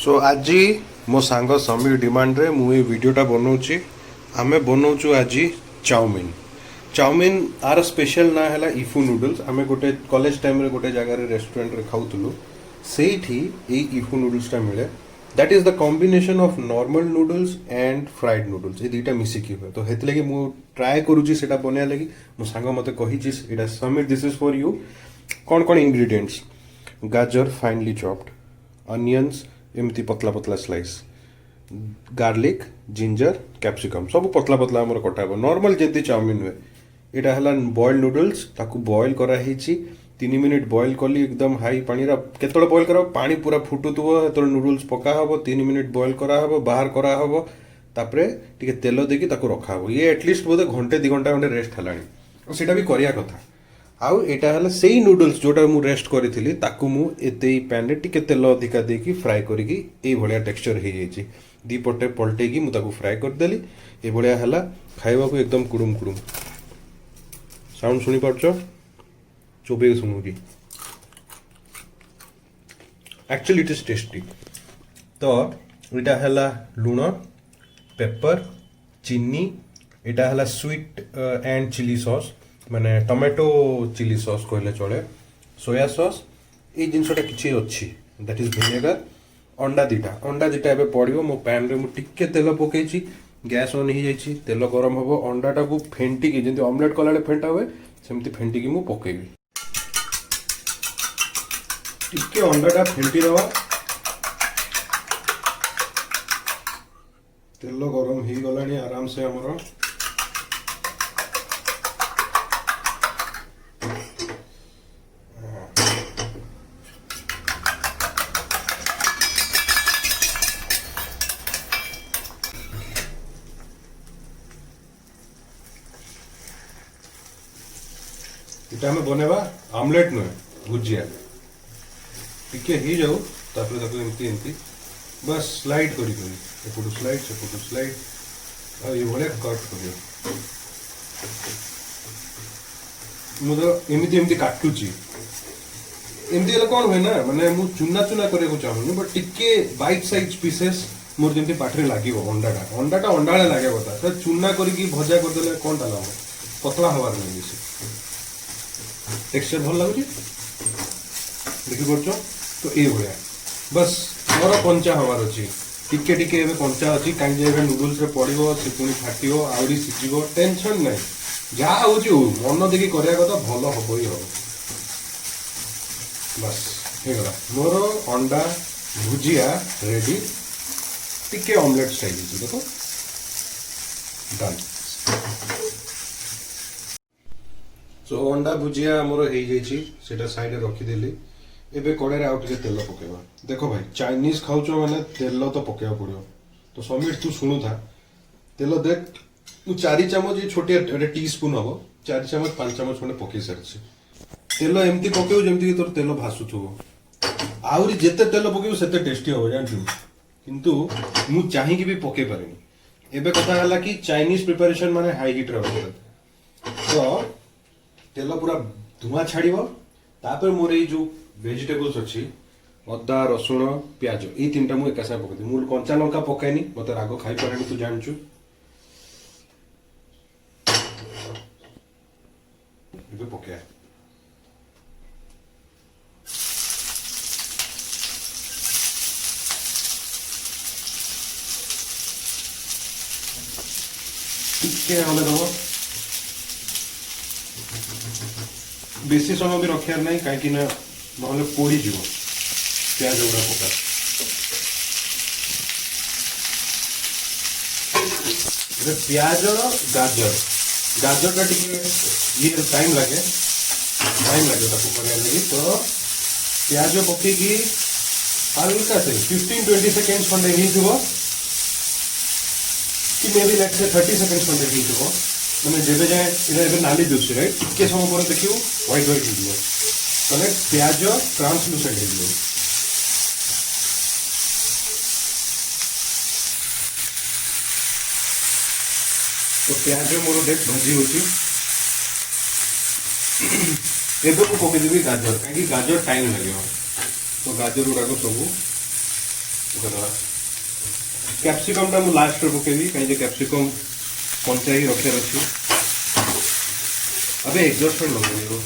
सो आज मो सांग समीर डिमांड रे मु वीडियोटा बनाऊँगी आमे बनाऊँ आज चाउमिन चाउमिन आर स्पेशल ना है इफू नूडल्स आमे गोटे कॉलेज टाइम रे गोटे जगह रेस्टोरेंट रे खाऊलु से इफू नूडल्सटा मिले that is the combination of normal noodles and fried noodles ये दुईटा मिसिकी हुए तो हेतु लगी मु ट्राए करूची सेटा बनिया लगी मो सांग मते कहिची एटा Sameer this is for you कौन कौन इंग्रेडिएंट्स गाजर फाइनली चॉप्ड अनियंस एमती पतला पतला स्लाइस गार्लिक जिंजर कैप्सिकम सब पतला पतला आमर कटा हे नॉर्मल जमी चाउमिन हुए यहाँ है बॉइल्ड नूडल्स ताकू बॉइल कराई 3 मिनिट बॉइल कली एकदम हाई पानी केतल बॉइल कर पानी पूरा फुटुथो जो नूडल्स पका हम 3 मिनिट बॉइल कराहब बाहर कराहब तापरे टिके तेल देकी रखा ये एटलिस्ट बोधे घंटे 2 घंटा खंडे रेस्ट है सीटा भी करिया कथा आउ एटा हला सेही नूडल्स जोटा मु रेस्ट करी ताकू मु एते पैन रे टिके तेल अधिका देकी फ्राई करिकी ए भलिया टेक्सचर हे जाइछि दी पटे पलटेकी मु ताकू फ्राई कर देली ए भलिया हला खाइबा को एकदम कुडुम कुडुम साउंड सुनी पाछो चोबे सुनुगी एक्चुअली इट इज टेस्टी तो एटा हला लूण पेपर चीनी एटा हला स्वीट एंड चिली सॉस माने टोमेटो चिली सॉस कहले चले सोया सॉस ये जिनसटा किसी अच्छी दैट इज विनेगर अंडा दीटा एबे पड़िबो मो पैन रे मु टिके तेल पकेछि गैस ऑन हो जाइछि तेल गरम हबो अंडाटा को फेंटी की जेंति ऑमलेट कलाले फेंटा हुए सेमति फेंटी की मु पकेबी टिके अंडाटा फेंटी दवा तेल गरम हो गलानी आराम से हमरो इटा हमें बनेबा आमलेट नुहे भुजिया टिके ही जाऊ तापर ताको एमती एमती बस स्लाइड करी एपटू स्लाइड सेपटू स्लाइड आ ये भले कट करियो मु तो एमती एमती काटुची एमती हेले कोन होय ना माने मु चुना चुना करे को चाहूनी बट टिके बाइट साइज पीसेस मोर जेमती पाठरे लागिवो अंडाटा अंडाळे लागे बता तो चुना करी की भजा कर देले कोनटा लाग पतला हवार नहीं बेसी टेक्सचर भल लगुच देखी पड़ो तो ये भाया बस मोर कंचा हमार अच्छी टिके टिके एबे कंचा अच्छी कहीं नूडल्स रे पड़ो से पुणी फाटो आहरी सीझ टेंशन ना जहाँ हो मन देखी करिया कथा भल हम ही हम बस होगा मोर अंडा भुजिया रेडी टिके ऑमलेट स्टाइल देखो डन सो अंडा भुजिया मोर हो जाइए साइड रखीदेली एबे कड़े आउ टे तेल पकेबा देखो भाई चाइनीज खाऊच मैंने तेल तो पकेबा पड़ो तो समीर तू शुणु था तेल देख तू 4 चामच ये छोटे टी स्पून हम 4 चामच 5 चामच खंडे पकई सारी तेल एमती पकेबू जमती तोर तेल भासुथो आहरी जेते तेल पकेबू सेते टेस्टी हम जानू किंतु मु चाहिए भी पकई पारेनी एबे कथा हला कि चाइनीज प्रिपरेशन माने हाई हीट रे तो तेल पूरा धुआं छाड़िबो तापर मोर ये जो वेजिटेबल्स अच्छी अदा रसुण प्याज ये 3टा मु एका साथ पकई मु कंचा लंका पकाइनी मते राग खाई पारेनी तू जानचु एबे पकाया टिके हले दबो बेसी समय भी रखार ना कहीं ना पोड़ी जीव प्याज गुड़ा पका प्याज गाजर गाजर टी ये टाइम लगे लगे तो प्याज पकईकि हल्का से 15-20 सेकेंड्स खंडे कि मे बी लेट से 30 सेकेंड्स खंडे हो मैंने जेबे जाए इधर नाली दुसरी राइट टिके समय पर देखियो व्हाइट व्हाइट हो तने प्याज ट्रांसलूसेंट हो तो प्याज मोर देख भाजी होची एबे को पकेदेवी गाजर कहीं गाजर टाइम लगे तो गाजर गुड़ाक सब कैप्सिकम टा मु लास्ट रे पकेबी कहीं कैप्सिकम कंचा ही रखे अच्छी अबे एग्जॉस्ट फैन लगेगा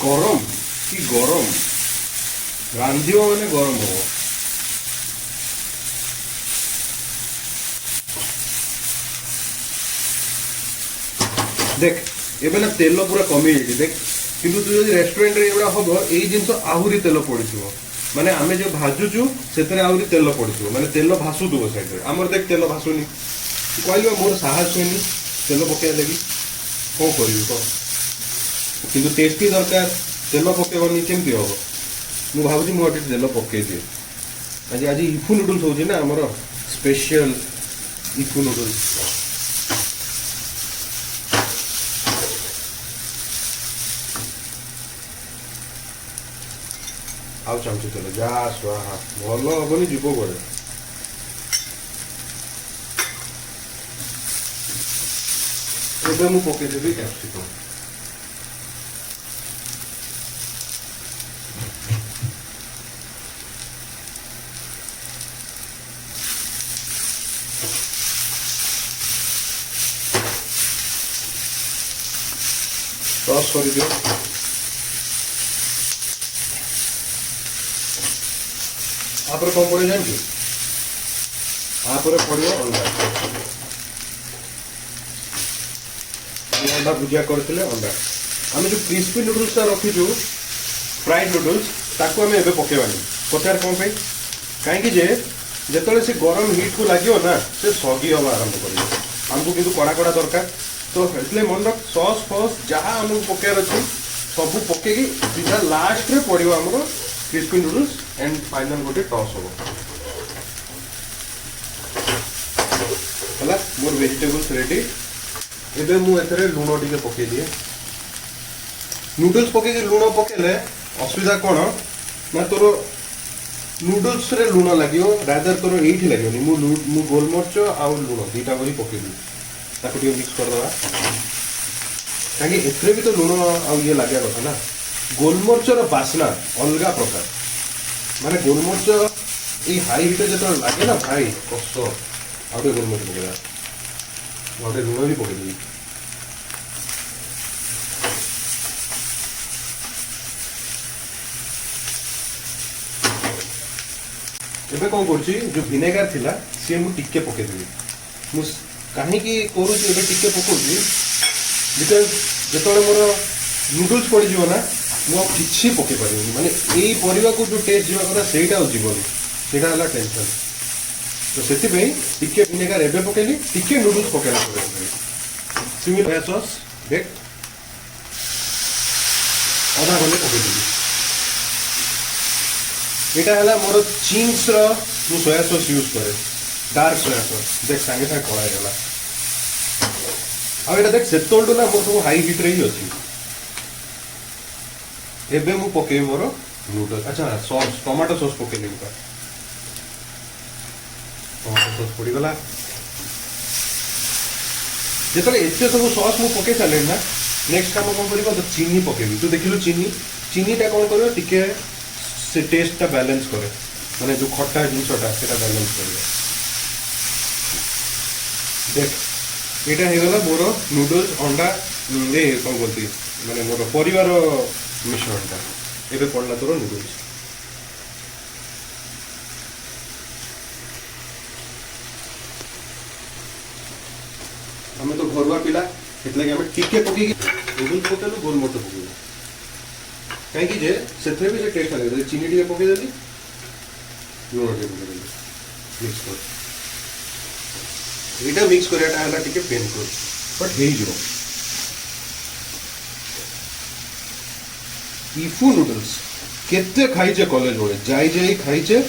गरम कि गरम रांधिव मैंने गरम हो देख एबे ना तेल पूरा कमी देख किंतु तू जो रेस्टोरेंट रे एबा हबो एई जिंस आहुरी तेल पड़िथिबो माने आमे जो भाजुचु सेतरे आहुरी तेल पड़िथिबो माने तेल भासुथबो साइड रे हमर देख तेल भासुनी कहलिबो मोर साहस होनी तेल पके लेबी को करबी को किंतु टेस्टी दरकार तेल पकेबनी केमती हम मु भाबुची मु अटे तेल पके दिए आज आज इफू नूडल्स होची ना हमर स्पेशल इफू नूडल्स आउ चामचे तेल जा स्वाहा भल हबनी जीव बड़े एबे मु पकेदेवी कैप्सिकम टॉस कर दियो आप कौन पड़े जानते आप पड़ो अंडा अंडा भुजिया करते अंडा आम जो क्रिस्पी नूडल्स रखीचु फ्राइड नूडल्स ताकू आम एबे पकेबानी पचार कौन पे कहीं जिते से गरम हिट को लगे ना से सगी हवा आरंभ कर आमको किंतु कड़ा कड़ा दरकार तो इसलिए मन रख सॉस फस जहाँ आमको पकेयर अच्छे सब पकईकि सीधा लास्ट रे पड़ो आमर क्रिस्पी नूडल्स एंड फाइनल गोटे टॉस हम है मोर वेजिटेबल्स रेडी एबे मु एथरे लूण टिके पके दिए नूडल्स पके लूण पकेले असुविधा कौन ना तोर नूडल्स रे लूण लगे रादर तोर ये लगे मु गोलमर्च आउ लूण दीटा बही पकेदी ताको टिके मिक्स करदे कहीं एथरे भी तो लूण आउ ये लगे कथा ना गोलमर्चर बास्ना अलग प्रकार माने गोलमर्च ये हाई हिट जो लगे ना भाई कष आउटे गोलमर्च पकेदा गोटे लुण भी पकेदी एबे कौन कर जो विनेगार थिला सी मु टिके पकेदेवी मु कहीं करूँ एबे टिके पकाउची बिकज जो मोर नूडल्स पड़ ना मुझे किसी पकई पार माने यही परिवा को जो टेस्ट जावा कथा सेटा जीवन सेटा है टेंशन तो से टिके विनेगार एबे पकेली टिके नूडल्स पकेला सिमिलर सॉस देख आधा घंटे पकेदेवी यहाँ है मोर चिंग्स मु सोया सॉस यूज करे डार्क सोया सॉस देख सांगे सांगे कला गला आ देख से ना मोर सब हाई हिट रे ही अच्छी एबे मु पके मोर नूडल्स अच्छा सॉस टमाटो सॉस पकेली टमाटो सॉस पड़ी गला जिते एत सब सॉस मु पके सारे ना नेक्स्ट काम कौन कर तो चीनी पकेबी तू देखिलु चीनीटा कौन कर टिके से टेस्टा बैलेंस करे माने जो खट्टा जिनसटा सेटा बैलेंस करे देख यहाँ होगा मोर नूडल्स अंडा ये कौन कहती माने मोर परिवार मिश्रणटा एबे पड़ला तोर नूडल्स आम तो घरुआ पिला एतलागी आम टिके पकई नूडल्स पकेलु गोलमर्च पकेलु कहीं जे से भी से टेस्ट लगे चीनी टे पकईदेली लुण टे पकईदेली मिक्स कर यहाँ मिक्स कराटा है टे पेनफुल बट हो इफू नूडल्स केते खाइचे कॉलेज बेले जाई खाइचे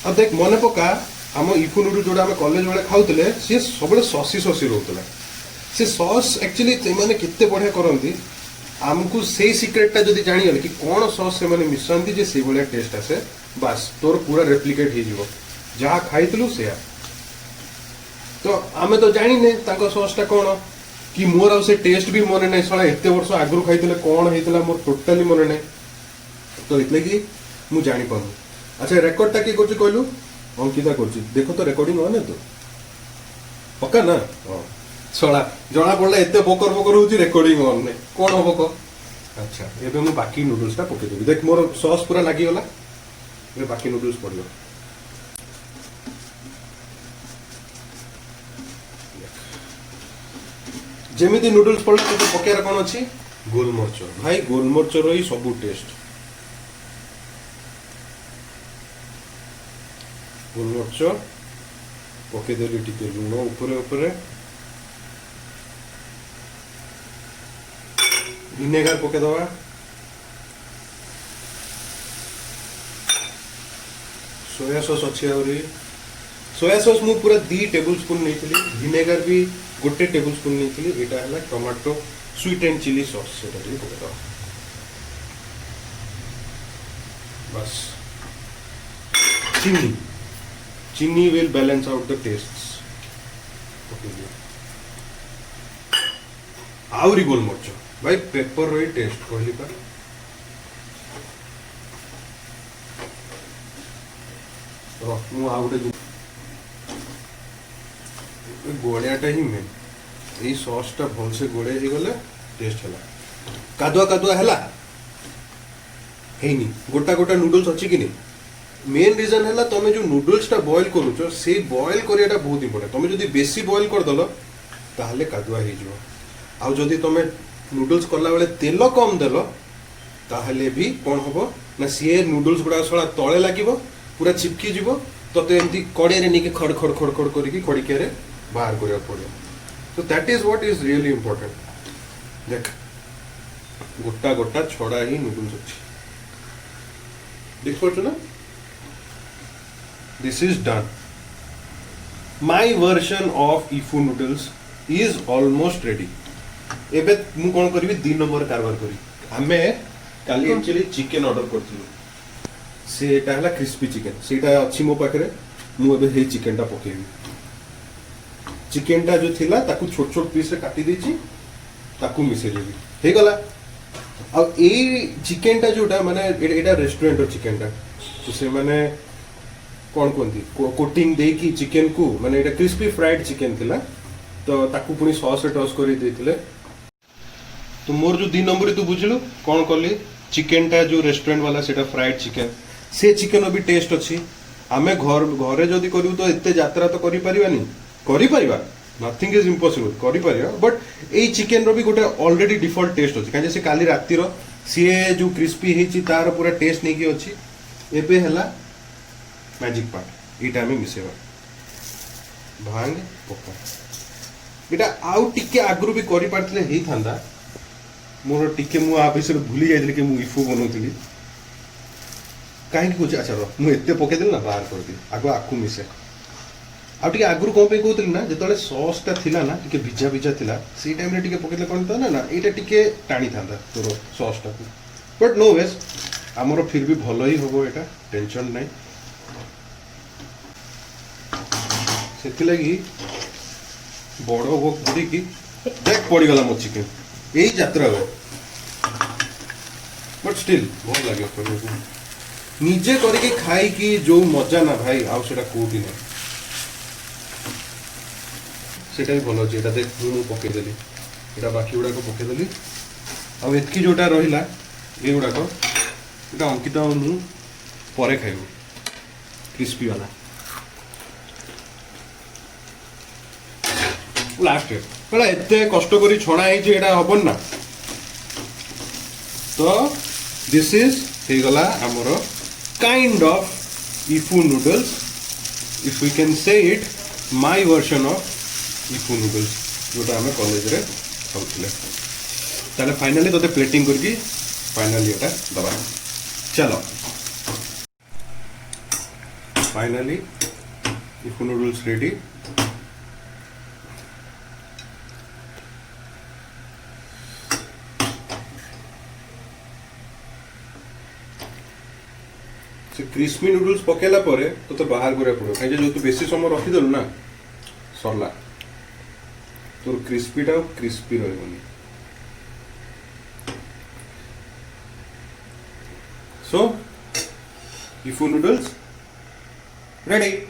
अब देख मन पका आम इफू नूडल्स जोड़ा आम कॉलेज बेले खाऊले सी सब ससी ससी रोला से सॉस एक्चुअली से केते बढ़िया करती आमको से सिक्रेटा जब जानीगले कि कौन सॉस से मैंने मिसाती जे से भाया टेस्ट आसे बास तोर पूरा रेप्लिकेट हो जहाँ खाइलु से तो आमे तो जानी सॉसटा कौन कि मोर आ से टेस्ट भी मन ना साला एत वर्ष आगु खाई कौन होता मोर टोटाली मन ना तो इतले कि मु जानी पाऊँ। अच्छा रेकर्डटा किए कर कहलु अंकिता कर देख तो रेकर्डिंग ऑन है तो पक्का ना हाँ छड़ा जना पड़ा एत बकर बकर हो रेकर्डिंग ऑन नहीं कौन हम कह। अच्छा एबे मु बाकी नूडल्सटा पकेदेवी देख मोर सॉस पूरा लागिगला ये बाकी नूडल्स पड़ो जेमिति नूडल्स पड़े तो पकेर कौन अच्छी गोलमर्च भाई गोलमर्चर ही सब टेस्ट गोलमर्च पकेदेली टिके लुण उपरे उपरे विनेगार पकेदवा सोया सॉस अच्छी आहरी सोया सॉस मु पूरा 2 टेबल स्पून नहीं विनेगार भी गोटे टेबल स्पून नहीं एटा है tomato sweet and chilli sauce से पकेदवा बस चीनी चीनी will balance out the tastes आवरी गोलमर्च भाई पेपर रही टेस्ट कहली पर गोलियाटा ही मेन यही सॉसटा भल से गोड़े गले टेस्ट है कादुआ कादुआ है गोटा गोटा नूडल्स अच्छी कि नहीं मेन रीजन है तुम जो नूडल्सटा बॉयल करुच से बॉयल करियाटा बहुत इंपोर्टेंट तुम जो बेसी बॉयल करदेल ताहले कादुआ हो आउ जदि तुम नूडल्स कला बेले तेल कम देल ताहले भी कौन हम ना सी नूडल्स गुड़ा सड़ा तले लगे पूरा चिपकी जीव तो एमती कड़े नहीं खड़ खड़ खड़ खड़ करके खड़िकिया बाहर करा पड़ो तो that is what is really important देख गोटा गोटा छड़ा ही नूडल्स अच्छी देख पार्छ ना this is done my version of ifu noodles is almost ready एबे मु कोन करबी 3 नंबर कारबार करी हमें काली एक्चुअली चिकन ऑर्डर करथिलु सेटा हला क्रिस्पी चिकन सेटा अछि मो पाखरे मु एबे हे चिकनटा पकेबी चिकनटा जो थिला ताकू छोट छोट पीस रे काटी देछि ताकू मिसे देबी हे गला अब ए चिकनटा जोटा माने एटा रेस्टोरेंट रो चिकनटा तो से माने कौन कोंती कोटिंग दे की चिकन को माने एटा क्रिस्पी फ्राइड चिकन थिला तो ताकू पुनी सॉस रे टॉस करी देथिले तो मोर जो 2 नंबर तू बुझलु कौन कली चिकनटा जो रेस्टोरेंट वाला सेटा फ्राइड चिकन से चिकन भी टेस्ट अच्छी आमे घर घरे जदि करू तो एते यात्रा तो करि परिबानी करि परिबा नथिंग इज इम्पॉसिबल करि परिबा बट ए चिकन रो भी गोटे ऑलरेडी डिफॉल्ट टेस्ट अछि काजे से काली राती रो सीए जो क्रिस्पी हेची तार पूरा टेस्ट नहीं की अछि एबे हला मैजिक पार्ट एटा में मिसेबा भांग पका एटा आउ टिके आगरु भी करि पारतले हेई थांदा मोर टिके मु आ विषय भूली जाइली कि मु इफू बनौली कहीं कुछ अच्छा रो मु एते पकेदेली ना बाहर कर दी आगो आकु मिसे आ टिके आगरु कोन पे कहतली ना जतले सॉस टा थिला ना टिके भिजा भिजा थिला सी टाइम रे टिके पकेले कोन था ना एटा टिके टाणी थांदा तोर सॉस टा बट नो वेज हमरो फिर भी भलो ही होबो एटा टेंशन नहीं सेति लगी बड़ो हो बुडी की देख पड़ी गला मो चिकन यही यात्रा है बट स्टिल बहुत लगे निजे करके खाई कि जो मजा ना भाई आउ सेटा कोटी ना सेटा भी भलो अछि एटा देख मु पके देली एटा बाकी गुडा को पके देली आ एतकी जोटा रहिला ए गुडा को एटा अंकिता मु परे खाइबो क्रिस्पी वाला लास्ट बेला एते कष्ट करी छणा है जे एटा हबन ना तो दिस इज हे गला हमरो kind of ifu noodles if we can say it my version of ifu noodles जोटा हमें कॉलेज रे खाउथिले ताले फाइनली तोते प्लेटिंग करके फाइनली एटा दबा चलो finally ifu noodles ready crispy noodles पकेला परे तो बाहर करा पड़ो कहीं जो तू बेसी समय रखीदेलु ना सरला तोर क्रिस्पीटा क्रिस्पी रही So, Ifu noodles ready.